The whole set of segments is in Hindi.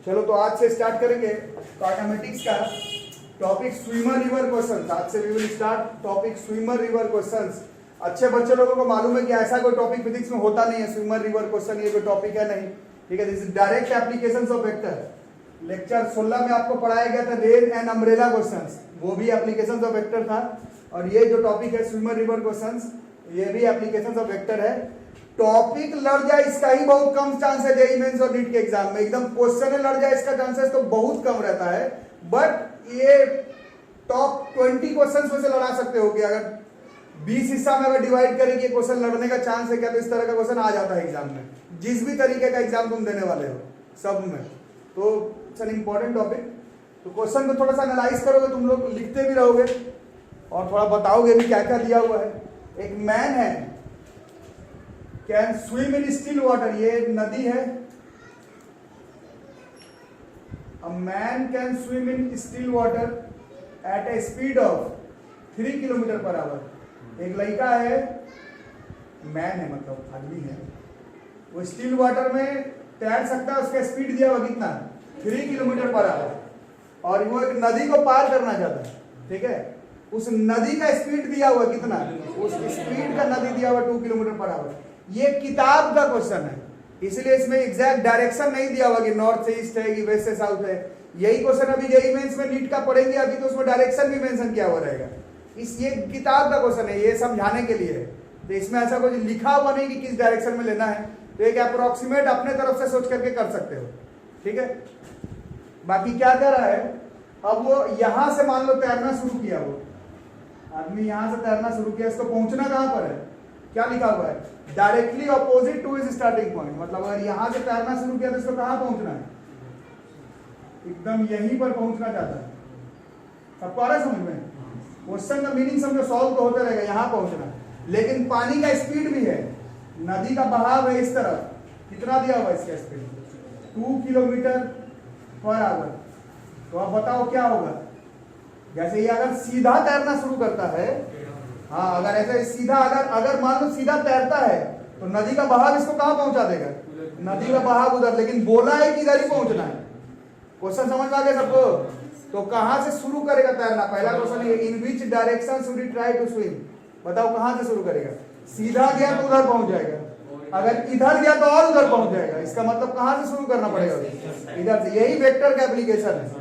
चलो तो आज से स्टार्ट करेंगे मैथमेटिक्स का टॉपिक स्विमर रिवर क्वेश्चंस। आज से we will start topic swimmer river questions. अच्छे बच्चे लोगों को मालूम है कि ऐसा कोई टॉपिक फिजिक्स में होता नहीं है, स्विमर रिवर क्वेश्चन ये कोई टॉपिक है नहीं, ठीक है। This is direct applications of vector. Lecture 16 में आपको पढ़ाया गया था रेन एंड अम्ब्रेला क्वेश्चंस, वो भी एप्लीकेशंस ऑफ वेक्टर था। और ये जो टॉपिक है स्विमर रिवर क्वेश्चंस, ये भी एप्लीकेशंस ऑफ वेक्टर है। टॉपिक लड़ जाए इसका ही बहुत कम चांस है जेईई मेंस और नीट के एग्जाम में, एकदम क्वेश्चन लड़ जाए इसका चांसेस तो बहुत कम रहता है। बट ये टॉप 20 क्वेश्चंस में से लड़ा सकते हो कि अगर 20 हिस्सा में अगर डिवाइड करें कि क्वेश्चन लड़ने का चांस है क्या, तो इस तरह का क्वेश्चन आ जाता है एग्जाम में, जिस भी तरीके का एग्जाम तुम देने वाले हो सब में। तो इट्स एन इंपॉर्टेंट टॉपिक। तो क्वेश्चन को थोड़ा सा एनालाइज करोगे, तुम लोग लिखते भी रहोगे और थोड़ा बताओगे भी क्या क्या दिया हुआ है। एक मैन है, can swim in still water, ये नदी है। A man can swim in still water at A speed of 3 kilometre per our. एक लड़का है, मैन है मतलब आदमी है, वो स्टिल वाटर में तैर सकता है। उसका स्पीड दिया हुआ कितना, 3 किलोमीटर पर आवर, और वो एक नदी को पार करना चाहता है, ठीक है। उस नदी का स्पीड दिया हुआ कितना, उस स्पीड का नदी दिया हुआ 2 किलोमीटर पर आवर। ये किताब का क्वेश्चन है, इसलिए इसमें एग्जैक्ट डायरेक्शन नहीं दिया हुआ कि नॉर्थ से ईस्ट है कि वेस्ट से साउथ है। यही क्वेश्चन अभी जेईई मेंस में नीट का पढ़ेंगे अभी, तो उसमें डायरेक्शन भी मेंशन किया हुआ रहेगा। ये किताब का क्वेश्चन है, ये समझाने के लिए है। तो इसमें ऐसा कुछ लिखा हुआ नहीं कि किस डायरेक्शन में लेना है, तो एक अप्रोक्सीमेट अपने तरफ से सोच करके कर सकते हो, ठीक है। बाकी क्या कर रहा है, अब वो यहां से मान लो तैरना शुरू किया, वो आदमी यहां से तैरना शुरू किया। इसको पहुंचना कहां पर है, क्या लिखा हुआ है, directly opposite to his starting point. मतलब अगर यहां से तैरना शुरू किया तो इसको कहां पहुंचना है, एकदम यहीं पर पहुंचना चाहता है। सबको आ रहा है समझ में? क्वेश्चन का मीनिंग समझो, सॉल्व तो होता रहेगा, यहां पहुंचना है। लेकिन पानी का स्पीड भी है, नदी का बहाव है इस तरफ, कितना दिया हुआ इसका स्पीड, 2 किलोमीटर पर आवर। तो अब बताओ क्या होगा, जैसे ये अगर सीधा तैरना शुरू करता है, हाँ अगर ऐसे सीधा अगर मान लो सीधा तैरता है तो नदी का बहाव इसको कहां पहुंचा देगा, नदी का बहाव उधर, लेकिन बोला है कि इधर ही पहुंचना है। क्वेश्चन समझ में आ गया सबको? तो कहां से शुरू करेगा तैरना, पहला क्वेश्चन ये, in which direction should he try to swim. बताओ कहां से शुरू करेगा, सीधा गया तो उधर पहुंच जाएगा, अगर इधर गया तो और उधर पहुंच जाएगा। इसका मतलब कहां से शुरू करना पड़ेगा, इधर से। यही वेक्टर का एप्लीकेशन है,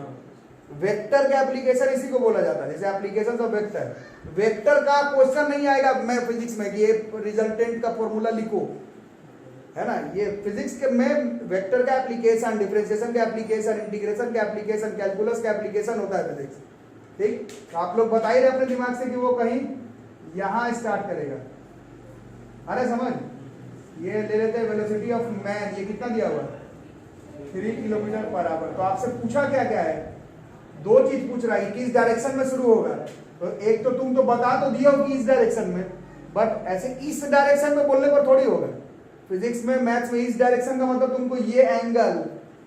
वेक्टर का एप्लीकेशन इसी को बोला जाता है, जैसे एप्लीकेशन ऑफ वेक्टर। वेक्टर का क्वेश्चन नहीं आएगा मैं फिजिक्स में कि ये रिजल्टेंट का फॉर्मूला लिखो, है ना। ये फिजिक्स के में वेक्टर का एप्लीकेशन, डिफरेंशिएशन का एप्लीकेशन, इंटीग्रेशन का एप्लीकेशन, कैलकुलस का एप्लीकेशन होता है फिजिक्स, ठीक। तो आप लोग बता ही रहे अपने दिमाग से कि वो कहीं यहां स्टार्ट करेगा। अरे समझ, ये ले लेते हैं वेलोसिटी ऑफ मैन, ये कितना दिया हुआ, 3 किलोमीटर पर आवर। तो आपसे पूछा क्या क्या है, दो चीज पूछ रहा है, किस डायरेक्शन में शुरू होगा। तो एक तो तुम तो बता तो दिया हो कि इस डायरेक्शन में, बट ऐसे इस डायरेक्शन में बोलने पर थोड़ी होगा। फिजिक्स में, मैथ्स में इस डायरेक्शन का मतलब तुमको ये एंगल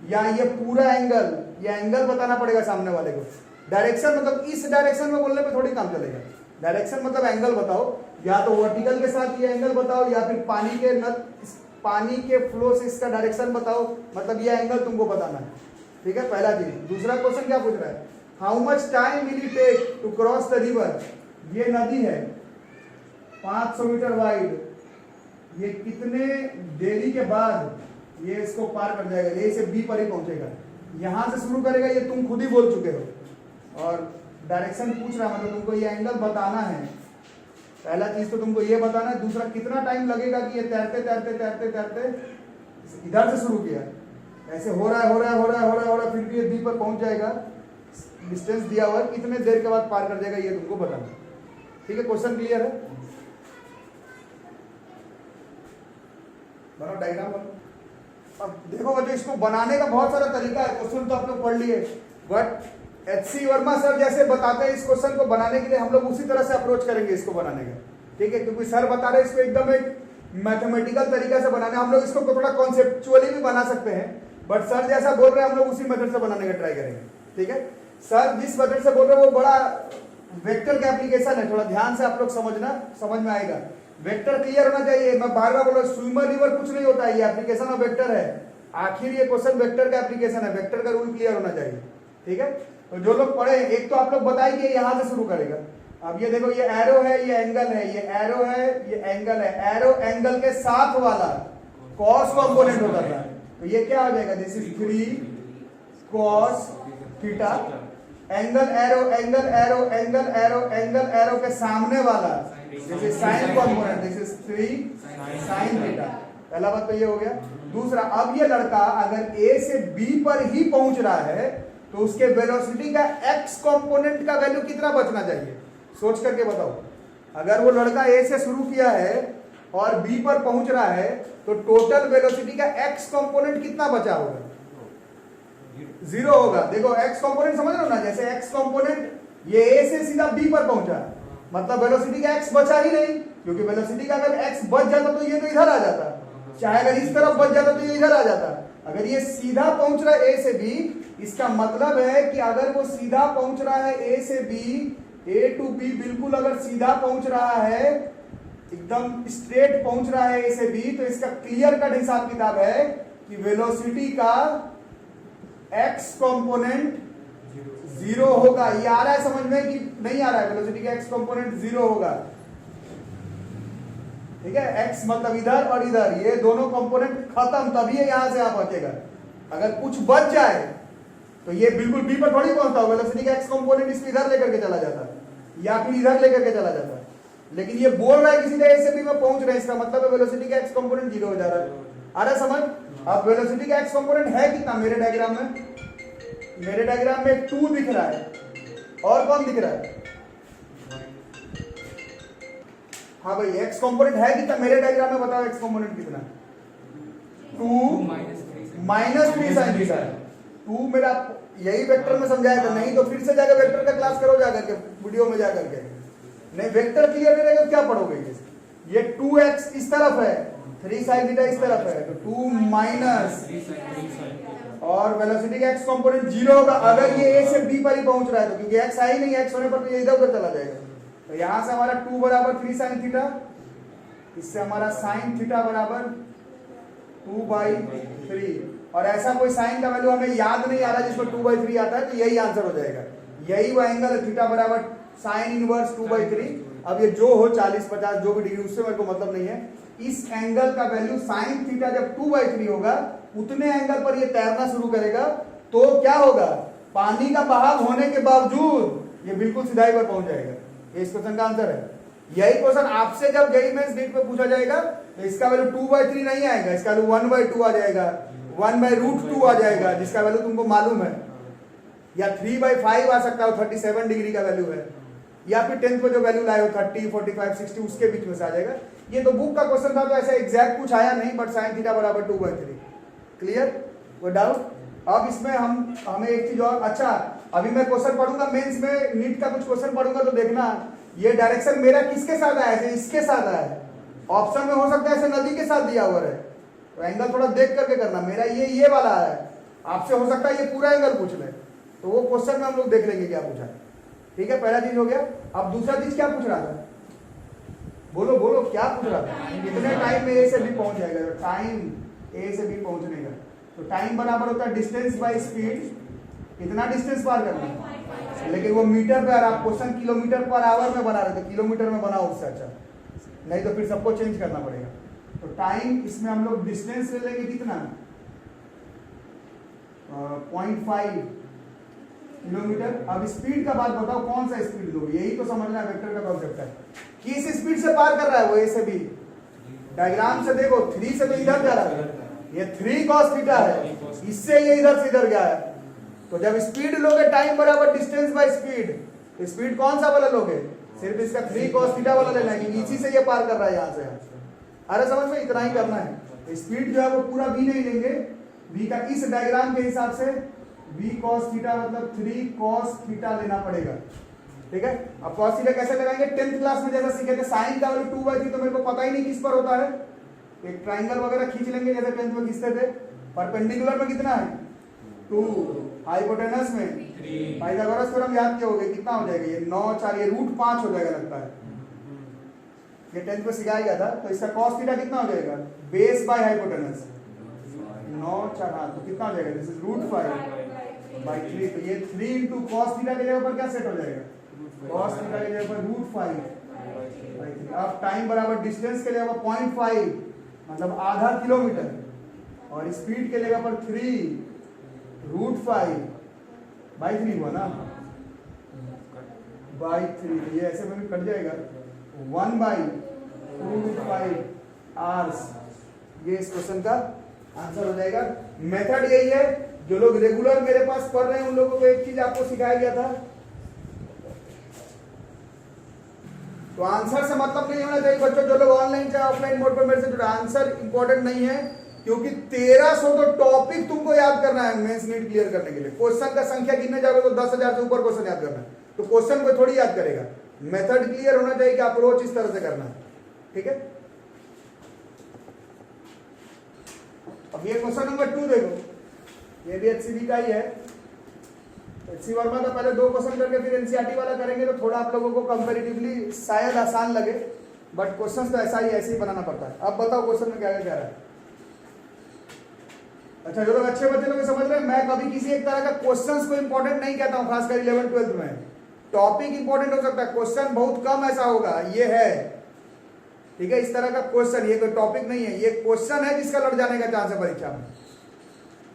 या ये पूरा एंगल, ये एंगल बताना पड़ेगा सामने वाले को। डायरेक्शन मतलब इस डायरेक्शन में बोलने पे थोड़ी काम चलेगा। डायरेक्शन मतलब एंगल बताओ, या तो वर्टिकल के साथ ये एंगल बताओ, या फिर पानी के फ्लो से इसका डायरेक्शन बताओ, मतलब ये एंगल तुमको बताना है, ठीक है। पहला चीज। दूसरा क्वेश्चन क्या पूछ रहा है, how much time will it take to cross the river. ये नदी है 500 मीटर वाइड, ये कितने देरी के बाद ये इसको पार कर जाएगा, ये से बी पर ही पहुंचेगा। यहां से शुरू करेगा, ये तुम खुद ही बोल चुके हो। और डायरेक्शन पूछ रहा मतलब तुमको ये एंगल बताना है। पहला चीज तो तुमको ये बताना है। दूसरा, कितना टाइम लगेगा कि ये तैरते तैरते तैरते तैरते इधर से शुरू किया, ऐसे हो रहा है, फिर भी ये बी पर पहुंच जाएगा। डिस्टेंस दिया हुआ है, कितने देर के बाद पार कर जाएगा, ये तुमको बताना, ठीक है। क्वेश्चन क्लियर है? बनाओ डायग्राम बनाओ। अब देखो बच्चों, इसको बनाने का बहुत सारा तरीका है। क्वेश्चन तो आप लोग पढ़ लिए, बट एचसी वर्मा सर जैसे बताते हैं इस क्वेश्चन को बनाने के लिए, हम लोग उसी तरह से अप्रोच करेंगे इसको बनाने का, ठीक है। क्योंकि सर बता रहे हैं इसको एकदम एक मैथमेटिकल तरीका से बनाना। हम लोग इसको थोड़ा कॉन्सेप्चुअली भी बना सकते हैं, बट सर जैसा बोल रहे हैं हम लोग उसी मेथड से बनाने का ट्राई करेंगे, ठीक है। सर जिस मेथड से बोल रहे हैं वो बड़ा वेक्टर का एप्लीकेशन है, थोड़ा ध्यान से आप लोग समझ में आएगा। वेक्टर क्लियर होना चाहिए। मैं बार बार बोल रहा हूं, स्विमर रिवर कुछ नहीं होता है, ये एप्लीकेशन ऑफ वेक्टर है। आखिर ये क्वेश्चन वेक्टर का एप्लीकेशन है, वेक्टर का रूल क्लियर होना चाहिए, ठीक है। तो जो लोग पढ़े, एक तो आप लोग बताइए कि यहां से शुरू करेगा। अब ये देखो, ये एरो है, ये एंगल है, ये एरो है, ये एंगल है। एरो एंगल के साथ वाला कॉस कंपोनेंट होता था, तो ये क्या हो जाएगा, this is 3 cos theta. Angle arrow, angle arrow, angle arrow, angle arrow के सामने वाला this is sine component, this is 3 sine theta. पहला बात तो ये हो गया। दूसरा, अब ये लड़का अगर ए से बी पर ही पहुंच रहा है तो उसके वेलोसिटी का एक्स कंपोनेंट का वैल्यू कितना बचना चाहिए, सोच करके बताओ। अगर वो लड़का ए से शुरू किया है और बी पर पहुंच रहा है तो टोटल वेलोसिटी का एक्स कंपोनेंट कितना बचा होगा, 0 होगा। देखो एक्स कंपोनेंट समझ रहे हो ना, जैसे एक्स कंपोनेंट ये ए से सीधा बी पर पहुंचा, मतलब वेलोसिटी का एक्स बचा ही नहीं, क्योंकि वेलोसिटी का अगर एक्स बच जाता तो ये तो इधर आ जाता, चाहे अगर इस तरफ बच जाता तो ये इधर आ जाता। अगर ये सीधा पहुंच रहा है ए से बी, इसका मतलब है कि अगर वो सीधा पहुंच रहा है ए से बी, ए टू बी बिल्कुल अगर सीधा पहुंच रहा है, एकदम स्ट्रेट पहुंच रहा है ए से बी, तो इसका क्लियर कट हिसाब किताब है कि वेलोसिटी का एक्स कंपोनेंट 0 होगा। ये आ रहा है समझ में कि नहीं आ रहा है, वेलोसिटी का एक्स कंपोनेंट 0 होगा, ठीक है। एक्स मतलब इधर और इधर, ये दोनों कंपोनेंट खत्म, तभी यहां से आप बचेगा। अगर कुछ बच जाए तो ये बिल्कुल बी पर थोड़ी पहुंचता हो, वेलोसिटी का एक्स कंपोनेंट इसको इधर लेकर के चला जाता या फिर इधर लेकर के चला जाता। लेकिन ये बोल रहा है कि सीधे ए से बी में पहुंच रहे हैं, इसका मतलब है वेलोसिटी का एक्स कंपोनेंट 0 हो जा रहा है। आ रहा है समझ। अब वेलोसिटी का एक्स कंपोनेंट है कितना, मेरे डायग्राम में एक 2 दिख रहा है, और कौन दिख रहा है, हाँ भाई एक्स कंपोनेंट है कितना मेरे डायग्राम में, बताओ एक्स कंपोनेंट कितना, 2 माइनस 3 साइन थीटा है। 2 मेरा यही वेक्टर में समझाया था, नहीं तो फिर से जाकर वेक्टर का क्लास करो जाकर के, वीडियो में जाकर के। नहीं वेक्टर क्लियर नहीं रहेगा क्या पढ़ोगे। ये 2x इस तरफ है, 3 साइन थीटा इस तरफ है, तो 2 माइनस, और वेलोसिटी का एक्स कंपोनेंट 0 होगा अगर ये ए से बी पर ही पहुंच रहा है, तो क्योंकि एक्स है ही नहीं, एक्स होने पर तो ये इधर उधर चला जाएगा। तो यहां से हमारा 2 बराबर 3 साइन थीटा, इससे हमारा साइन थीटा बराबर 2/3। और ऐसा कोई साइन का वैल्यू हमें याद नहीं आ रहा जिसमें 2/3 आता है, तो यही आंसर हो जाएगा। यही वो एंगल है, थीटा बराबर साइन इनवर्स 2/3। अब ये जो हो 40-50 जो भी डिग्री, उससे मेरे को मतलब नहीं है। इस एंगल का वैल्यू साइन थीटा जब 2/3 होगा, उतने एंगल पर ये तैरना शुरू करेगा, तो क्या होगा, पानी का बहाव होने के बावजूद ये बिल्कुल सीधाई पर पहुंच जाएगा। ये इस क्वेश्चन का आंसर है। यही क्वेश्चन आपसे जब जेईई मेंस नीट में पूछा जाएगा तो इसका वैल्यू 2/3 नहीं आएगा, इसका वैल्यू 1/2 आ जाएगा, 1/√2 आ जाएगा, जिसका वैल्यू तुमको मालूम है, या 3/5 आ सकता है, 37 डिग्री का वैल्यू है, या फिर 10th में जो वैल्यू लाए हो 30, 45, 60 उसके बीच में से आ जाएगा। ये तो बुक का क्वेश्चन था, तो ऐसा एग्जैक्ट कुछ आया नहीं, बट साइन थीटा बराबर 2/3। क्लियर, कोई डाउट। अब इसमें हमें एक चीज और, अच्छा अभी मैं क्वेश्चन पढ़ूंगा मेंस में, नीट का कुछ क्वेश्चन पढ़ूंगा तो देखना ये डायरेक्शन मेरा किसके साथ आया है, इसके साथ आया है। ऑप्शन में हो सकता है ऐसे नदी के साथ दिया हुआ है, तो एंगल थोड़ा देख करके करना। मेरा ये वाला है, आपसे हो सकता है ये पूरा एंगल पूछ ले, तो वो क्वेश्चन में हम लोग देख लेंगे क्या पूछा है। ठीक है, पहला चीज हो गया। अब दूसरा चीज क्या पूछ रहा था, बोलो बोलो क्या पूछ रहा था, कितने टाइम में ए से बी पहुंच जाएगा, टाइम ए से बी पहुंचने का। तो टाइम बराबर होता है डिस्टेंस बाय स्पीड, कितना डिस्टेंस पार करना है, लेकिन वो मीटर पे, आप क्वेश्चन किलोमीटर पर आवर में बना रहे थे, किलोमीटर में बनाओ उससे अच्छा, नहीं तो फिर सबको चेंज करना पड़ेगा। तो टाइम, इसमें हम लोग डिस्टेंस ले लेंगे कितना, 0.5 किलोमीटर। अब स्पीड का बात बताओ, कौन सा स्पीड दोगे, यही तो समझना है, वेक्टर का कॉन्सेप्ट है। किस स्पीड से पार कर रहा है वो ए से बी, डायग्राम से देखो, 3 से तो इधर जा रहा है, ये 3 cos थीटा है, इससे ये इधर से इधर गया है। तो जब स्पीड लोगे टाइम बराबर डिस्टेंस बाय स्पीड, तो स्पीड कौन सा वाला लोगे, सिर्फ इसका 3 cos थीटा वाला लेना है, क्योंकि इसी से ये पार कर रहा है यहां से। अरे समझ में, इतना ही करना है। स्पीड जो है वो पूरा v नहीं लेंगे, v का इस डायग्राम के हिसाब से v cos थीटा मतलब 3 cos थीटा लेना पड़ेगा। ठीक है, अब cos थीटा कैसे लगाएंगे, 10th क्लास में जैसा सीखे थे, साइन का वैल्यू 2/3, तो मेरे को पता ही नहीं किस पर होता है, एक ट्राइंगल वगैरह खींच लेंगे जैसे 10th में खींचते थे। परपेंडिकुलर में कितना है 2, हाइपोटेनस में 3, पाइथागोरस थ्योरम याद किया होगा, कितना हो जाएगा ये 9 4, ये √5 हो जाएगा लगता है, ये 10th में सिखाया गया था। तो इसका cos थीटा कितना हो जाएगा, बेस बाय हाइपोटेनस 9 4 हाँ, तो कितना हो जाएगा? This is √5/3। तो ये 3 इंटू कॉस थीटा के जगह पर क्या सेट हो जाएगा? कॉस थीटा के जगह पर √5/3। अब टाइम बराबर डिस्टेंस के जगह पर 0.5 मतलब आधा किलोमीटर, और स्पीड के जगह पर 3 √5/3 हुआ ना, /3। ये ऐसे में भी कट जाएगा, 1/2√5 आवर्स। ये इस क्वेश्चन का आंसर हो जाएगा। मेथड यही है। जो लोग रेगुलर मेरे पास पढ़ रहे हैं उन लोगों को एक चीज आपको सिखाया गया था, तो आंसर से मतलब नहीं होना चाहिए बच्चों। जो लोग ऑनलाइन चाहे ऑफलाइन मोड पर मेरे से जुड़े, आंसर इंपॉर्टेंट नहीं है, क्योंकि 1300 तो टॉपिक तुमको याद करना है मेंस नीट क्लियर करने के लिए। क्वेश्चन का संख्या गिनने जाओगे तो 10,000 से ऊपर क्वेश्चन याद करना है, तो क्वेश्चन को थोड़ी याद करेगा। मेथड क्लियर होना चाहिए कि अप्रोच इस तरह से करना है, ठीक है। अब ये क्वेश्चन नंबर 2 देखो, ये भी HCB का ही है। HC वर्मा का पहले 2 क्वेश्चन करके फिर NCERT वाला करेंगे, तो थोड़ा आप लोगों को कंपैरेटिवली शायद आसान लगे, बट क्वेश्चन तो ऐसे ही बनाना पड़ता है। अब बताओ क्वेश्चन में क्या कह रहा है। अच्छा, जो लोग अच्छे बच्चे लोग समझ रहे हैं, मैं कभी किसी एक तरह का क्वेश्चंस को इंपॉर्टेंट नहीं कहता हूं, खासकर 11 12 में। टॉपिक इंपॉर्टेंट हो सकता है, क्वेश्चन बहुत कम ऐसा होगा, ये है, ठीक है। इस तरह का क्वेश्चन, ये कोई टॉपिक नहीं है, ये क्वेश्चन है जिसका लड़ जाने का चांस है परीक्षा में।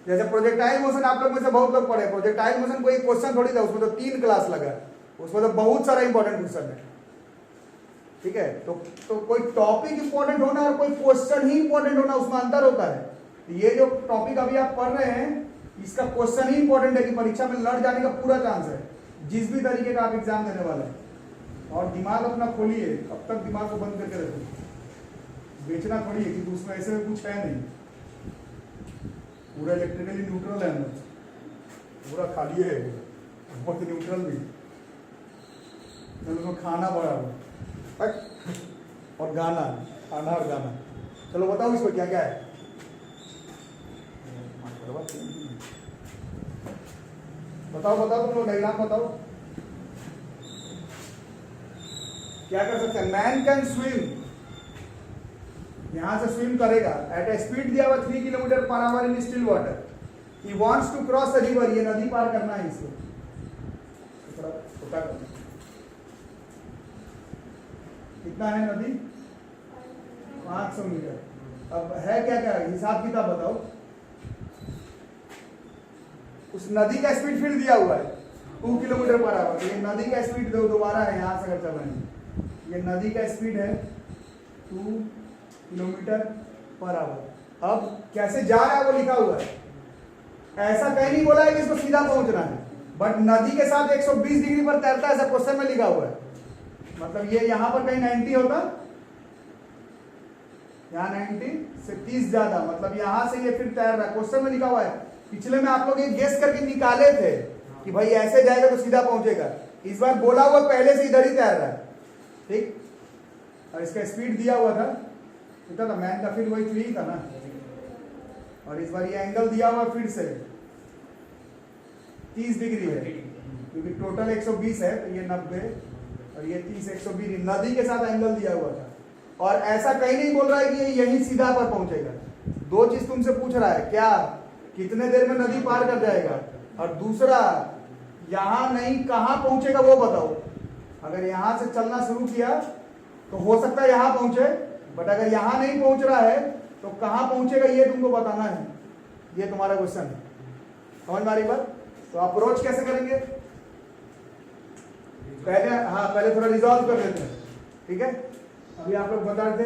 जैसे प्रोजेक्टाइल मोशन आप लोग में से बहुत लोग पढ़े, प्रोजेक्टाइल मोशन कोई क्वेश्चन थोड़ी था, उसमें तो 3 क्लास लगा, उसमें तो बहुत सारा इंपॉर्टेंट क्वेश्चन है, ठीक है। तो कोई टॉपिक इंपॉर्टेंट होना और कोई क्वेश्चन ही इंपॉर्टेंट होना, उसमें अंतर होता है। तो ये जो टॉपिक अभी आप पढ़ रहे हैं, इसका क्वेश्चन ही इंपॉर्टेंट है कि परीक्षा में लड़ जाने का पूरा चांस है, जिस भी तरीके का आप एग्जाम देने वाले हैं। और दिमाग अपना खोलिए, अब तक दिमाग को बंद करके रखिए, बेचना थोड़ी है कि उसमें ऐसे में कुछ है नहीं, पूरा इलेक्ट्रिकली न्यूट्रल है, अंदर पूरा खाली है, बहुत न्यूट्रल भी। चलो खाना बड़ा और गाना, खाना और गाना। चलो बताओ इसको क्या क्या है, बताओ तुम लोग डायग्राम बताओ, क्या कर सकते हैं। मैन कैन स्विम, यहां से स्विम करेगा एट ए स्पीड दिया हुआ 3 km/h in still water. He wants to cross the river, ये नदी पार करना है इसको, थोड़ा छोटा करना। कितना है नदी? 500 मीटर। अब है क्या क्या हिसाब किताब बताओ। उस नदी का स्पीड फिर दिया हुआ है 2 km/h। ये नदी का स्पीड दोबारा है, यहां से अगर चल रहे हैं, ये नदी का स्पीड है 2 km/h। अब कैसे जा रहा है वो लिखा हुआ है, ऐसा कहीं नहीं बोला है कि इसको सीधा पहुंचना है, बट नदी के साथ 120 डिग्री पर तैरता है, ऐसा क्वेश्चन में लिखा हुआ है। मतलब ये यहां पर कहीं 90 होता, यहाँ 90 से 30 ज्यादा, मतलब यहां से ये फिर तैर रहा है, क्वेश्चन में लिखा हुआ है। पिछले में आप लोग ये गेस करके निकाले थे कि भाई ऐसे जाएगा तो सीधा पहुंचेगा, इस बार बोला हुआ पहले से इधर ही तैर रहा है, ठीक। और इसका स्पीड दिया हुआ था कितना था, मैन का फिर वही 3 था ना, और इस बार ये एंगल दिया हुआ फिर से 30 डिग्री है, क्योंकि टोटल 120 है, तो ये 90 और ये 30 120 नदी के साथ एंगल दिया हुआ था। और ऐसा कहीं नहीं बोल रहा है कि ये यही सीधा पर पहुंचेगा। 2 चीज तुमसे पूछ रहा है, क्या कितने देर में नदी पार कर जाएगा, और दूसरा यहां नहीं कहां पहुंचेगा वो बताओ। अगर यहां से चलना शुरू किया तो हो सकता है यहां पहुंचे, बट अगर यहां नहीं पहुंच रहा है तो कहां पहुंचेगा ये तुमको बताना है, ये तुम्हारा क्वेश्चन है। समझ में आ रही बात। तो अप्रोच कैसे करेंगे, पहले थोड़ा रिजॉल्व कर लेते हैं, ठीक है। अभी आप लोग बता रहे थे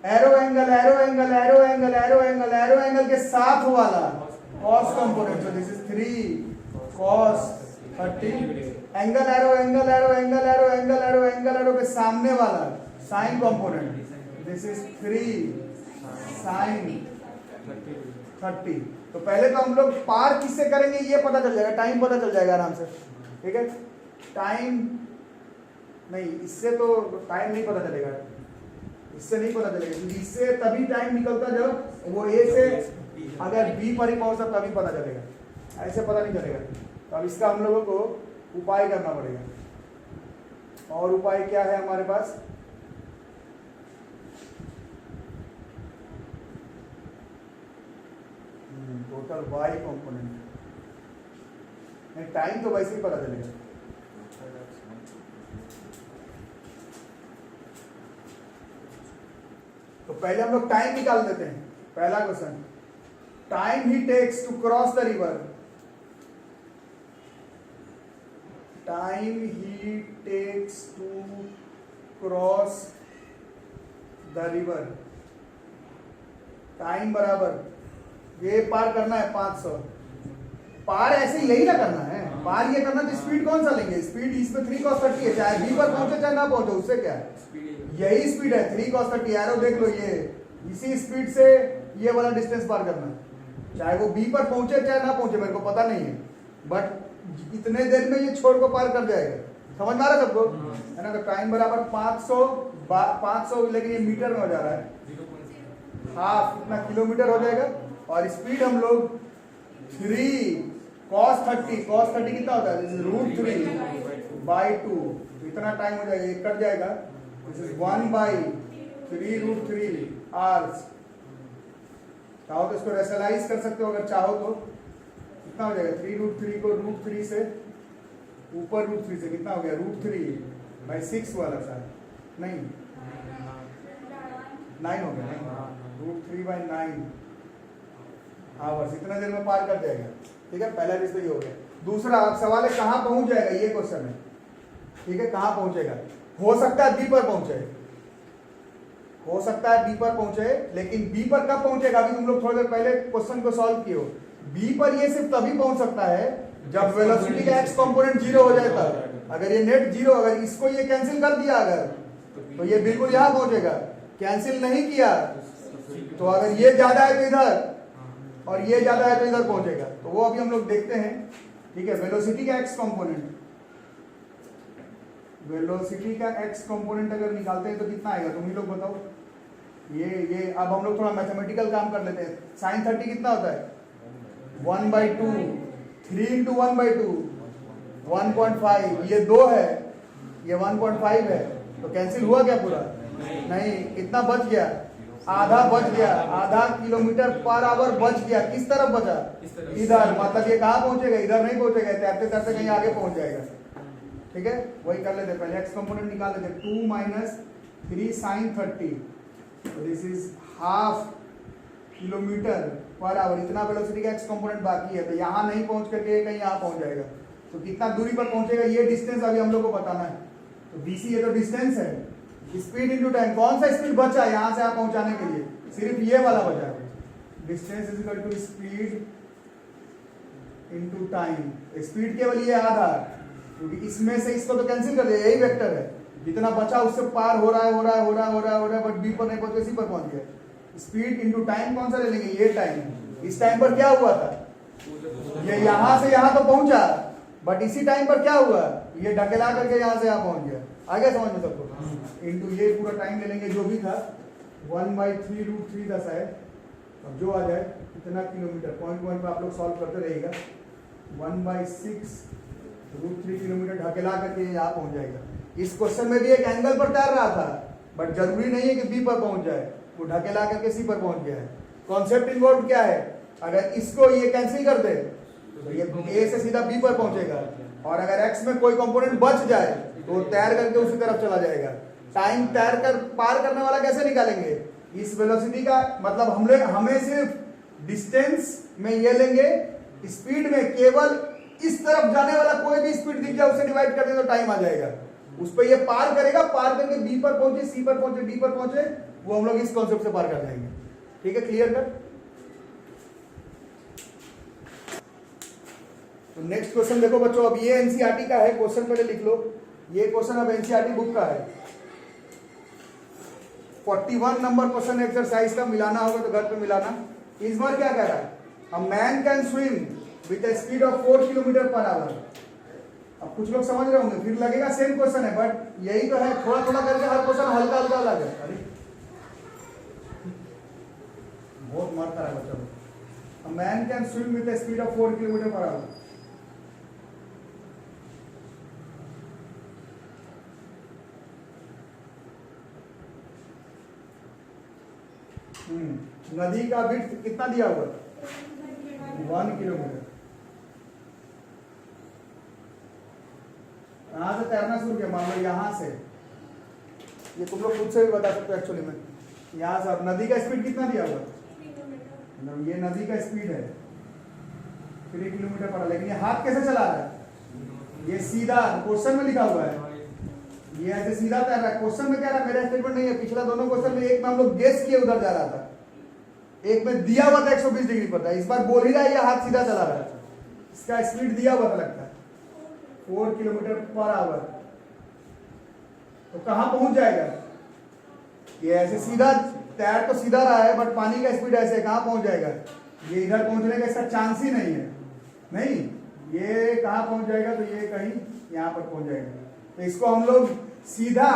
arrow angle, arrow angle, arrow angle, arrow angle, arrow angle के साथ वाला cos component, so this is 3 cos 30। Angle arrow angle arrow angle arrow angle arrow angle arrow के सामने वाला sign component, this is 3 sin 30। तो पहले तो हम लोग पार किससे करेंगे ये पता चल जाएगा, टाइम पता चल जाएगा आराम से, ठीक है। टाइम नहीं, इससे तो टाइम नहीं पता चलेगा, इससे नहीं पता चलेगा, क्योंकि इससे तभी टाइम निकलता जब वो ए से अगर बी पर ही पहुंचता तभी पता चलेगा, ऐसे पता नहीं चलेगा। तो अब इसका हम लोगों को उपाय करना पड़ेगा। और उपाय क्या है हमारे पास, टोटल वाई कंपोनेंट, टाइम तो वैसे ही पता चलेगा। तो पहले हम लोग टाइम निकाल देते हैं। पहला question, time he takes to cross the river, time he takes to cross the river, time बराबर ये पार करना है 500। पार ऐसे ही यही ना करना है, पार ये करना तो स्पीड कौन सा लेंगे, स्पीड इस पे 3 cos 30 है, चाहे बी पर पहुंचे चाहे ना पहुंचे, उससे क्या है, यही स्पीड है 3 cos 30। एरो देख लो, ये इसी स्पीड से ये वाला डिस्टेंस पार करना है, चाहे वो बी पर पहुंचे चाहे ना पहुंचे, मेरे को पता नहीं है, बट इतने देर में ये छोर को पार कर जाएगा। समझ में आ रहा है सबको, है ना। तो टाइम बराबर 500 लेकिन ये मीटर में हो जा रहा है, हाफ कितना किलोमीटर हो जाएगा, और स्पीड हम लोग 3 cos 30 कितना होता है, √3/2, इतना टाइम हो जाएगा, ये कट जाएगा, दिस इज 1/3√3 आवर्स। चाहो तो इसको रेशनलाइज कर सकते हो, अगर चाहो तो कितना हो जाएगा, 3√3 को √3 से ऊपर √3 से कितना हो गया, √3/6 वाला शायद नहीं 9 हो गया, √3/9 आवर्स, इतना देर में पार कर जाएगा। ठीक है, पहला चीज तो ये हो गया। दूसरा अब सवाल है कहां पहुंच जाएगा, ये क्वेश्चन है। ठीक है, कहां पहुंचेगा, हो सकता है बी पर पहुंचे, हो सकता है बी पर पहुंचे, लेकिन बी पर कब पहुंचेगा, अभी तुम लोग थोड़ी देर पहले क्वेश्चन को सॉल्व किए हो। बी पर ये सिर्फ तभी पहुंच सकता है जब वेलोसिटी का एक्स कंपोनेंट 0 हो जाए तब। अगर ये नेट 0, अगर इसको ये कैंसिल कर दिया अगर, तो ये बिल्कुल यहां पहुंचेगा। कैंसिल नहीं किया तो अगर ये ज्यादा है तो इधर, और ये ज्यादा है तो इधर पहुंचेगा। तो वो अभी हम लोग देखते हैं। ठीक है, वेलोसिटी का एक्स कंपोनेंट, वेलोसिटी का एक्स कंपोनेंट अगर निकालते हैं तो कितना आएगा, तुम ही लोग बताओ। ये अब हम लोग थोड़ा मैथमेटिकल काम कर लेते हैं। sin 30 कितना होता है, 1/2, 3 × 1/2 1.5, ये 2 है, ये 1.5 है, तो कैंसिल हुआ क्या पूरा, नहीं, कितना बच गया, आधा बच गया, आधा किलोमीटर पर आवर बच गया। किस तरफ बचा, इधर, मतलब ये कहां पहुंचेगा, इधर नहीं पहुंचेगा, तैरते तैरते कहीं आगे पहुंच जाएगा। ठीक है, वही कर लेते, पहले एक्स कंपोनेंट निकाल लेते। 2 - 3 sin 30, this is half kilometre per our, इतना वेलोसिटी का एक्स कंपोनेंट बाकी है, तो यहाँ नहीं पहुंच करके कहीं यहाँ पहुंच जाएगा। तो कितना दूरी पर पहुंचेगा, ये डिस्टेंस अभी हम लोग को बताना है। तो BC ये तो डिस्टेंस है, स्पीड इनटू टाइम, कौन सा स्पीड बचा यहाँ से यहाँ पहुंचाने के लिए, सिर्फ ये वाला बचा है। Distance is equal to speed into time, speed केवल ये आधा, क्योंकि इसमें से इसको तो कैंसिल कर दिया, यही वेक्टर है, जितना बचा उससे पार हो रहा है, बट बी पर नहीं पहुंचे, इसी पर पहुंच गया। स्पीड इनटू टाइम कौन सा ले लेंगे, ये टाइम। इस टाइम पर क्या हुआ था, ये यहां से यहां तो पहुंचा, बट इसी टाइम पर क्या हुआ, ये ढकेला करके यहां से यहां पहुंच गया। आगे समझ में सबको, इनटू ये पूरा टाइम ले लेंगे जो भी था, 1/3√3 10 है। अब जो आ जाए कितना किलोमीटर, पॉइंट पे आप लोग सॉल्व करते रहिएगा। 1/6√3 किलोमीटर ढकेला करके यहाँ पहुंच जाएगा। इस क्वेश्चन में भी एक एंगल पर तैर रहा था, बट जरूरी नहीं है कि बी पर पहुंच जाए, वो ढकेला करके सी पर पहुंच गया है। कॉन्सेप्ट इन्वॉल्व क्या है, अगर इसको ये कैंसिल कर दे तो ये ए से सीधा बी पर पहुंचेगा, और अगर एक्स में कोई कंपोनेंट बच जाए तो तैर करके उसी तरफ चला जाएगा। टाइम तैर कर पार करने वाला कैसे निकालेंगे, इस वेलोसिटी का मतलब हमें सिर्फ डिस्टेंस में ये लेंगे, स्पीड में केवल इस तरफ जाने वाला कोई भी स्पीड दिख जाए उसे डिवाइड कर दें तो टाइम आ जाएगा। उस पर ये पार करेगा, पार करके बी पर पहुंचे, सी पर पहुंचे, डी पर पहुंचे, वो हम लोग इस कॉन्सेप्ट से पार कर जाएंगे। ठीक है, क्लियर कर। तो नेक्स्ट क्वेश्चन देखो बच्चों, अब ये एनसीईआरटी का है, क्वेश्चन पहले लिख लो। ये क्वेश्चन अब एनसीईआरटी बुक का है, 41 नंबर क्वेश्चन एक्सरसाइज का, मिलाना होगा तो घर पे मिलाना। इस बार क्या कह रहा है, a man can swim with A speed of 4 kilometre per our. अब कुछ लोग समझ रहे होंगे, फिर लगेगा सेम क्वेश्चन है, बट यही तो है, थोड़ा थोड़ा करके हर क्वेश्चन हल्का हल्का अलग है। अरे बहुत मार रहा है बच्चों। A man can swim with A speed of 4 kilometre per hour. नदी का विड्थ कितना दिया हुआ, 1 किलोमीटर। यहां से तैरना शुरू किया, मान लो यहां से, ये तुम लोग खुद से भी बता सकते हो एक्चुअली में। यहां से नदी का स्पीड कितना दिया हुआ, मतलब ये नदी का स्पीड है 3 किलोमीटर पर, लेकिन ये हाथ कैसे चला रहा है, ये सीधा क्वेश्चन में लिखा हुआ है, ये ऐसे सीधा तैर रहा है। क्वेश्चन में क्या रहा, मेरा स्टेटमेंट नहीं है, पिछला दोनों क्वेश्चन में एक में हम लोग गेस किए उधर जा रहा था, एक में दिया हुआ था 120 डिग्री पर था, इस बार बोल ही रहा है ये हाथ सीधा चला रहा है, इसका स्पीड दिया हुआ था लगता है 4 किलोमीटर पर आवर। तो कहां पहुंच जाएगा, ये ऐसे सीधा तैर तो सीधा रहा है, बट पानी का स्पीड ऐसे कहां पहुंच जाएगा, ये इधर पहुंचने का इसका चांस ही नहीं है, नहीं, ये कहां पहुंच जाएगा, तो ये कहीं यहां पर पहुंच जाएगा। तो इसको हम लोग सीधा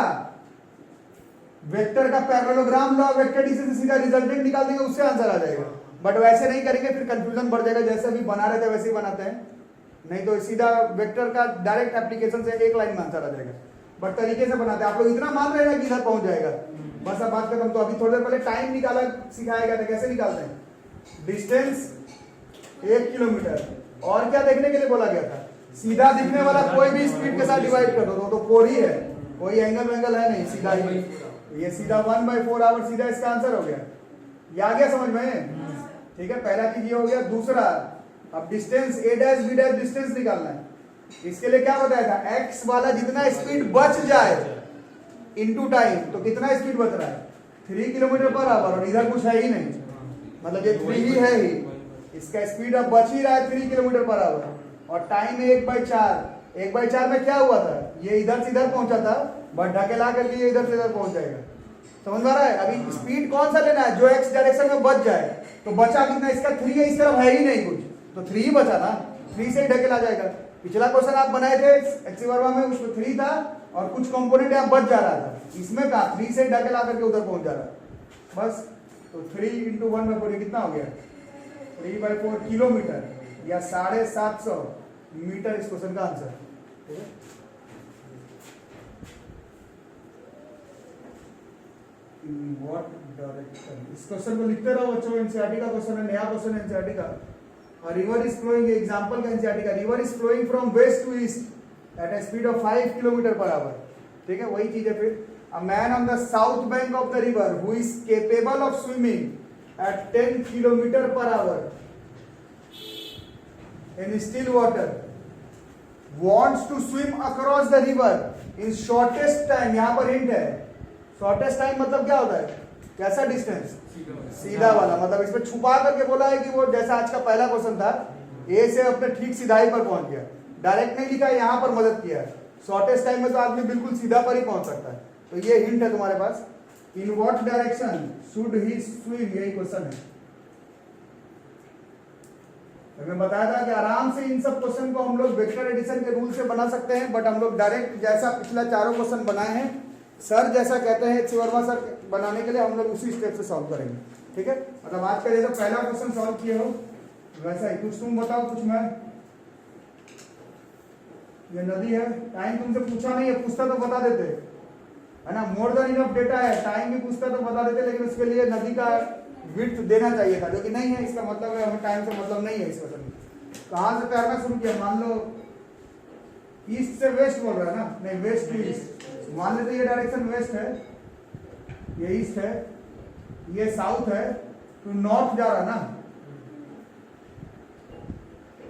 वेक्टर का पैरेललोग्राम लॉ वेक्टर एडिशन से सीधा रिजल्टेंट निकाल देंगे, उससे आंसर आ जाएगा। बट वैसे नहीं करेंगे, फिर कंफ्यूजन बढ़ जाएगा, जैसे अभी बना रहे थे वैसे ही बनाते हैं, नहीं तो सीधा वेक्टर का डायरेक्ट एप्लीकेशन से एक लाइन में आंसर आ जाएगा। बट तरीके से बनाते हैं, आप लोग इतना मान रहे हैं कि इधर पहुंच जाएगा, बस अब बात खत्म। तो अभी थोड़ी देर पहले टाइम निकाला सिखाएगा था, कैसे निकालते हैं, डिस्टेंस 1 किलोमीटर, और क्या देखने के लिए बोला गया था, सीधा दिखने वाला कोई भी स्पीड के साथ डिवाइड कर दो, तो 4 ही है, कोई एंगल वेंगल है नहीं, सीधा ही, ये सीधा 1/4 आवर सीधा इसका आंसर हो गया। ये आ गया समझ में, ठीक है, पहला चीज ये हो गया। दूसरा, अब distance a dash b dash distance निकालना है, इसके लिए क्या बताया था, x वाला जितना स्पीड बच जाए इनटू टाइम, तो कितना स्पीड बच रहा है 3 किलोमीटर पर आवर, और इधर कुछ है ही नहीं, मतलब ये 3 ही है ही, इसका स्पीड अब बच ही रहा है 3 किलोमीटर पर आवर, और टाइम है 1/4। 1/4 में क्या हुआ था, ये इधर से इधर पहुंचा था, बट ढकेला करके ये इधर से इधर पहुंच जाएगा, समझ में आ रहा है। अभी स्पीड कौन सा लेना है, जो x डायरेक्शन में बच जाए, तो बचा कितना, इसका 3 है, इस तरफ है ही नहीं कुछ, तो 3 ही बचा ना, 3 से ही ढकेला जाएगा। पिछला क्वेश्चन आप बनाए थे एक्सवर्वा में, उसमें 3 था और कुछ कंपोनेंट यहाँ बच जा रहा था, इसमें का 3 से ढकेला करके उधर पहुंच जा रहा है बस। तो 3 × 1/4 कितना हो गया, 3/4 किलोमीटर या 750 मीटर इस क्वेश्चन का आंसर, ठीक है। इन व्हाट डायरेक्शन, इस क्वेश्चन को लिखते रहो बच्चों, एनसीईआरटी का क्वेश्चन है, नया क्वेश्चन है एनसीईआरटी का। A river is flowing, example का एनसीईआरटी का, river is flowing from west to east at a speed of 5 kilometre per hour, ठीक है, वही चीज है। फिर a man on the south bank of the river who is capable of swimming at 10 kilometre per hour in still water wants to swim across the river in shortest time, यहां पर हिंट है, शॉर्टेस्ट टाइम मतलब क्या होता है, कैसा डिस्टेंस, सीधा वाला, मतलब इसमें छुपा करके बोला है कि वो जैसा आज का पहला क्वेश्चन था, ए से अपने ठीक सीधाई पर पहुंच गया, डायरेक्ट नहीं लिखा है, यहां पर मदद किया है। शॉर्टेस्ट टाइम में तो आदमी बिल्कुल सीधा पर ही पहुंच सकता है, तो ये हिंट है तुम्हारे पास। In what direction should he swim, यही क्वेश्चन है। मैं बताया था कि आराम से इन सब क्वेश्चन को हम लोग वेक्टर एडिशन के रूल से बना सकते हैं, बट हम लोग डायरेक्ट जैसा पिछला चारों क्वेश्चन बनाए हैं, सर जैसा कहते हैं शिवर्मा सर बनाने के लिए, हम लोग उसी स्टेप से सॉल्व करेंगे, ठीक है। मतलब आज का जैसा पहला क्वेश्चन सॉल्व किए हो वैसा ही, कुछ तुम बताओ कुछ मैं। ये नदी है, टाइम तुमसे पूछा नहीं है, पूछता तो बता देते है ना, मोर देन इनफ डेटा है, टाइम भी पूछता तो बता देते, लेकिन उसके लिए नदी का विड्थ देना चाहिए था, जो कि नहीं है, इसका मतलब है हमें टाइम से मतलब नहीं है इस क्वेश्चन में। कहां से तैरना शुरू किया, मान लो ईस्ट से वेस्ट बोल रहा है ना, नहीं वेस्ट टू ईस्ट, मान लेते ये डायरेक्शन वेस्ट है, ये ईस्ट है, ये साउथ है, तो नॉर्थ जा रहा ना,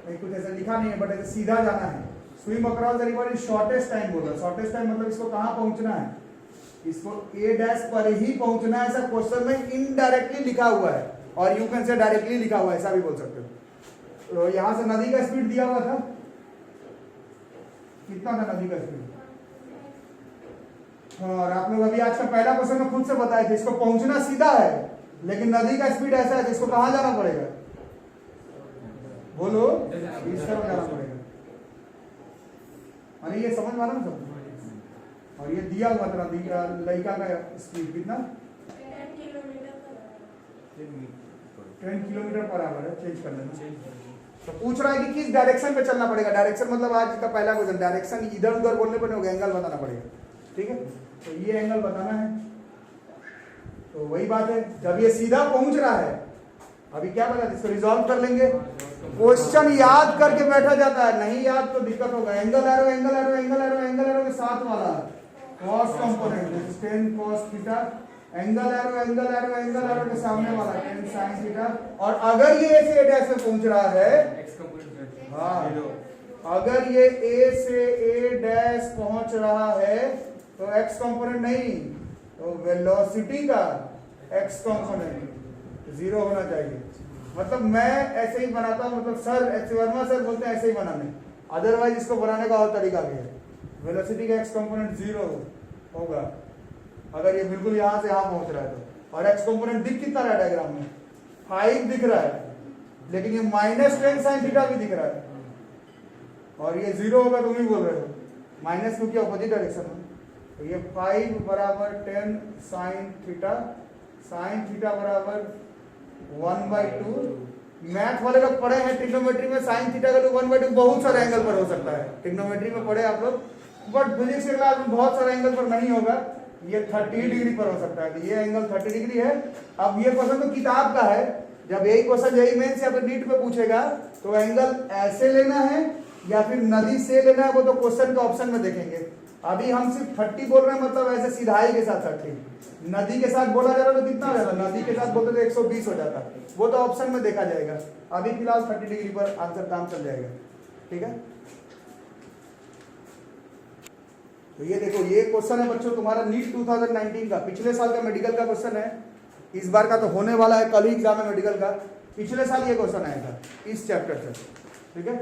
नहीं कुछ ऐसा लिखा नहीं है, बट ऐसे सीधा जाना है। Swim across the river in shortest time बोल रहा है, शॉर्टेस्ट टाइम मतलब इसको कहां पहुंचना है, इसको ए डैश पर ही पहुंचना है, ऐसा क्वेश्चन में इनडायरेक्टली लिखा हुआ है, और यू कैन से डायरेक्टली लिखा हुआ है, ऐसा भी बोल सकते हो। तो यहां से नदी का स्पीड दिया हुआ था, कितना था नदी का स्पीड, और आप लोग अभी आज का पहला क्वेश्चन में खुद से बताए थे, इसको पहुंचना सीधा है, लेकिन नदी का स्पीड ऐसा है जिसको कहां जाना पड़ेगा, बोलो, इस तरफ जाना पड़ेगा। अरे ये समझ माना ना सब, और ये दिया हुआ था नदी का, लड़का का स्पीड कितना 10 किलोमीटर पर आवर है, चेंज कर लेना। तो पूछ रहा है कि किस डायरेक्शन पे चलना पड़ेगा, डायरेक्शन मतलब आज का पहला क्वेश्चन, डायरेक्शन इधर उधर बोलने पर नहीं होगा, एंगल बताना पड़ेगा, ठीक है। तो ये एंगल बताना है, तो वही बात है, जब ये सीधा पहुंच रहा है, अभी क्या बता, इसको रिजॉल्व कर लेंगे, क्वेश्चन याद करके बैठा जाता है, नहीं याद तो दिक्कत होगा। Angle arrow angle arrow angle arrow angle arrow के साथ वाला cos component tan cos theta, angle arrow angle arrow angle arrow के सामने वाला tan sin थीटा। और अगर ये ए से ए डैश में पहुंच रहा है, हाँ, अगर ये ए से ए डैश पहुंच रहा है तो एक्स कंपोनेंट नहीं, तो वेलोसिटी का एक्स कंपोनेंट 0 होना चाहिए। मतलब मैं ऐसे ही बनाता हूं, मतलब सर एच वर्मा सर बोलते हैं ऐसे ही बनाने, अदरवाइज इसको बनाने का और तरीका भी है। वेलोसिटी का एक्स कंपोनेंट 0 होगा अगर ये बिल्कुल यहां से यहां पहुंच रहा है तो। और एक्स कंपोनेंट दिख कितना रहा है डायग्राम में, 5 दिख रहा है, लेकिन ये -10 sin थीटा भी दिख रहा है, और ये 0 होगा तुम ही बोल रहे हो, माइनस क्योंकि अपोजिट डायरेक्शन में। तो ये 5 बराबर 10 sin थीटा बराबर 1/2। मैथ वाले लोग पढ़े हैं ट्रिग्नोमेट्री में, साइन थीटा का 1/2 बहुत सारे एंगल पर हो सकता है। ट्रिग्नोमेट्री में पढ़े आप लोग, बट फिजिक्स के क्लास में बहुत सारे एंगल पर नहीं होगा। ये 30 डिग्री पर हो सकता है, तो ये एंगल 30 डिग्री है। अब ये क्वेश्चन तो किताब का है, जब यही क्वेश्चन यही मेंस या फिर नीट में पूछेगा तो एंगल ऐसे लेना है या फिर नदी से लेना है, वो तो क्वेश्चन के ऑप्शन में देखेंगे। अभी हम सिर्फ 30 बोल रहे हैं, मतलब ऐसे सीधाई के साथ 30। नदी के साथ बोला जा रहा तो कितना हो जाता, नदी के साथ बोलते तो 120 हो जाता, वो तो ऑप्शन में देखा जाएगा। अभी फिलहाल 30 डिग्री पर आंसर काम चल जाएगा, ठीक है। तो ये देखो, ये क्वेश्चन है बच्चों तुम्हारा नीट 2019 का, पिछले साल का मेडिकल का क्वेश्चन है, इस बार का तो होने वाला है, कल ही एग्जाम है मेडिकल का। पिछले साल ये क्वेश्चन आया था इस चैप्टर से, ठीक है।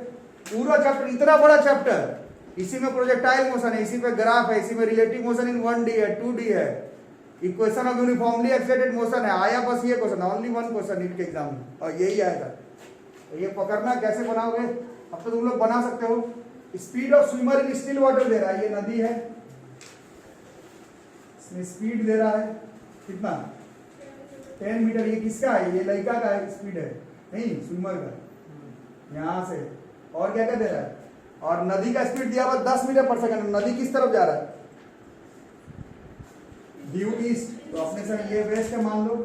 पूरा चैप्टर, इतना बड़ा चैप्टर, इसी में प्रोजेक्टाइल मोशन है, इसी पे ग्राफ है, इसी में रिलेटिव मोशन इन 1D है, 2D है, equation of uniformly excited motion है। आया बस ये क्वेश्चन, ओनली 1 क्वेश्चन नीट के एग्जाम में, और यही आया था। तो ये पकड़ना कैसे बनाओगे, अब तो तुम लोग बना सकते हो। Speed of swimmer in still water दे रहा है, ये नदी है, इसमें स्पीड दे रहा है कितना, 10 मीटर। ये किसका है, ये लड़का का है, स्पीड है नहीं स्विमर का, यहां से। और क्या क्या दे रहा है, और नदी का स्पीड दिया हुआ 10 मीटर पर सेकंड। नदी किस तरफ जा रहा है, ड्यू ईस्ट, तो अपने से ये वेस्ट है मान लो,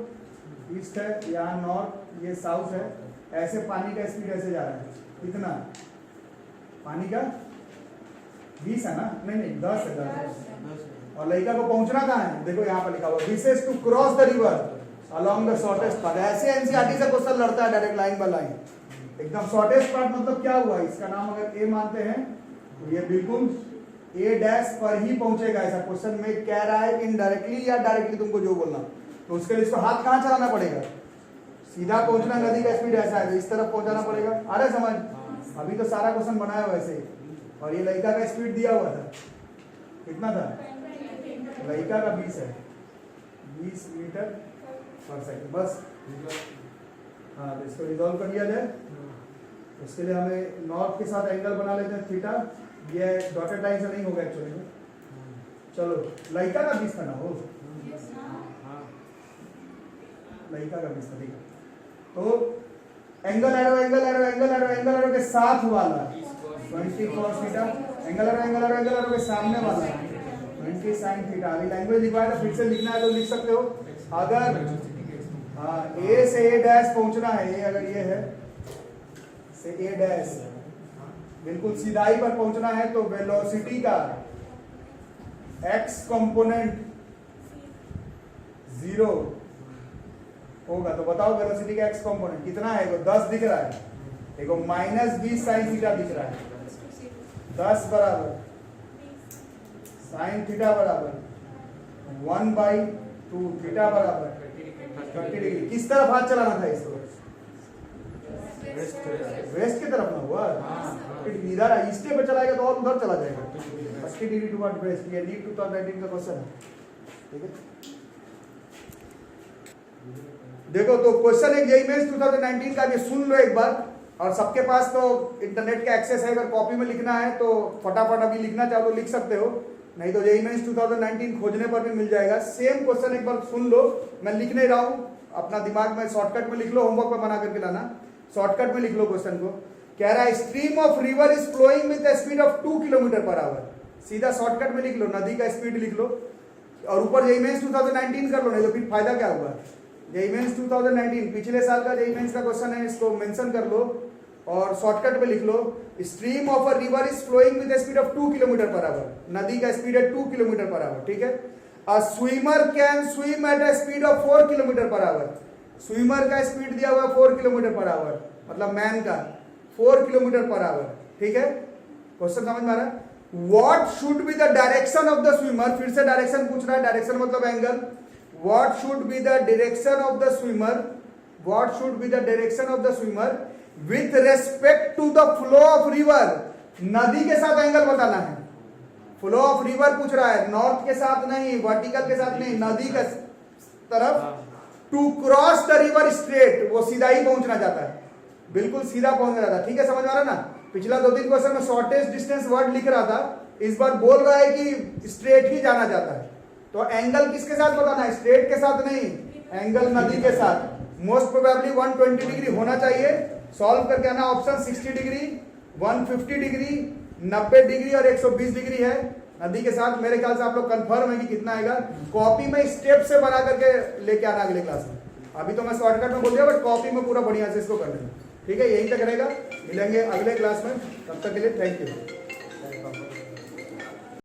ईस्ट है, यहाँ नॉर्थ, ये साउथ है। ऐसे पानी का स्पीड ऐसे जा रहा है, कितना पानी का 20 है ना, नहीं 10 है, 10। और लड़का को पहुंचना कहाँ है, देखो यहाँ पर लिखा हुआ विशेष to cross the river along the shortest path. ऐसे एनसीईआरटी से क्वेश्चन लड़ता है डायरेक्ट लाइन बाय लाइन, एकदम शॉर्टेस्ट पार्ट। मतलब क्या हुआ, इसका नाम अगर ए मानते हैं तो ये बिल्कुल ए डैश पर ही पहुंचेगा। ऐसा क्वेश्चन में कह रहा है कि इनडायरेक्टली या डायरेक्टली तुमको जो बोलना, तो उसके लिए इसको हाथ कहाँ चलाना पड़ेगा, सीधा पहुंचना, नदी का स्पीड ऐसा है तो इस तरफ पहुंचाना पड़ेगा। आ रहा समझ, अभी तो सारा क्वेश्चन बनाया हुआ ऐसे ही। और ये लड़का का स्पीड दिया हुआ था, कितना था, लड़का का 20 है, 20 मीटर पर सेकंड बस। हाँ, तो इसको रिजॉल्व कर लिया जाए। उसके लिए हमें नॉर्थ के साथ एंगल बना लेते हैं थीटा, ये डॉटेड लाइन से नहीं होगा एक्चुअली में। चलो, लड़का का 20 था ना, हो लड़का का 20 था, ठीक है। तो angle arrow angle arrow angle arrow angle arrow के साथ वाला 20 cos theta, angle arrow angle arrow angle arrow के सामने वाला 20 sin थीटा। अभी लैंग्वेज लिखवाया था, फिर से लिखना है तो लिख सकते हो। अगर हाँ ए से ए डैश पहुंचना है, ये अगर ये है से ए डैश बिल्कुल सीधाई पर पहुंचना है, तो वेलोसिटी का एक्स कंपोनेंट 0 होगा। तो बताओ वेलोसिटी का एक्स कंपोनेंट कितना है, वो 10 दिख रहा है, देखो -20 sin थीटा दिख रहा है, 10 बराबर sin थीटा बराबर 1/2, थीटा बराबर 30 डिग्री। किस तरफ हाथ चलाना था इसको, वेस्ट की तरफ ना हुआ, इधर ईस्ट पे चलाएगा तो और उधर चला जाएगा। 30 डिग्री टुवर्ड वेस्ट, ये नीट 2019 का क्वेश्चन है, ठीक है। देखो, तो क्वेश्चन एक यही मेंस 2019 का, ये सुन लो एक बार। और सबके पास तो इंटरनेट का एक्सेस है, अगर कॉपी में लिखना है तो फटाफट अभी लिखना चाहो तो लिख सकते हो, नहीं तो यही मेंस 2019 खोजने पर भी मिल जाएगा। सेम क्वेश्चन एक बार सुन लो, मैं लिख नहीं रहा हूँ, अपना दिमाग में शॉर्टकट में लिख लो, होमवर्क पे बना करके लाना, शॉर्टकट में लिख लो क्वेश्चन को। कह रहा है stream of river is flowing with the speed of 2 kilometre per hour. सीधा शॉर्टकट में लिख लो, नदी का स्पीड लिख लो और ऊपर यही मेंस 2019 कर लो, नहीं तो फिर फायदा क्या होगा। यही मेंस 2019 पिछले साल का यही मेंस का क्वेश्चन है, इसको मेंशन कर लो और शॉर्टकट में लिख लो, stream of a river is flowing with speed of 2 kilometre per hour. नदी का स्पीड है 2 किलोमीटर पर आवर, ठीक है। अ swimmer can swim eight a speed of 4 kilometre per our. Swimmer का स्पीड दिया हुआ 4 किलोमीटर पर आवर, मतलब मैन का 4 किलोमीटर पर आवर, ठीक है। क्वेश्चन समझ में आ रहा है? What should be the direction of the swimmer? फिर से डायरेक्शन पूछ रहा है, डायरेक्शन मतलब angle. What should be the direction of the swimmer? What should be the direction of the swimmer with respect to the flow of river? नदी के साथ एंगल बताना है। फ्लो ऑफ रिवर पूछ रहा है, नॉर्थ के साथ नहीं, वर्टिकल के साथ नहीं, नदी के तरफ। To cross the river straight, वो सीधा ही पहुंचना चाहता है, बिल्कुल सीधा पहुंचना चाहता है, ठीक है। समझ में आ रहा है ना? पिछला 2-3 क्वेश्चन में शॉर्टेस्ट डिस्टेंस वर्ड लिख रहा था, इस बार बोल रहा है कि स्ट्रेट ही जाना चाहता है। तो एंगल किसके साथ बताना है? स्ट्रेट के साथ नहीं, एंगल नदी के साथ। मोस्ट प्रोबेबली 120 डिग्री होना चाहिए। सॉल्व करके आना, ऑप्शन 60 डिग्री, 150 डिग्री, 90 डिग्री और 120 डिग्री है नदी के साथ। मेरे ख्याल से आप लोग कंफर्म है कि कितना आएगा। कॉपी में स्टेप से बना करके लेके आना अगले क्लास में। अभी तो मैं शॉर्टकट में बोल दिया, बट कॉपी में पूरा बढ़िया से इसको कर लेना, ठीक है। यही तक रहेगा, मिलेंगे अगले क्लास में, तब तक के लिए थैंक यू।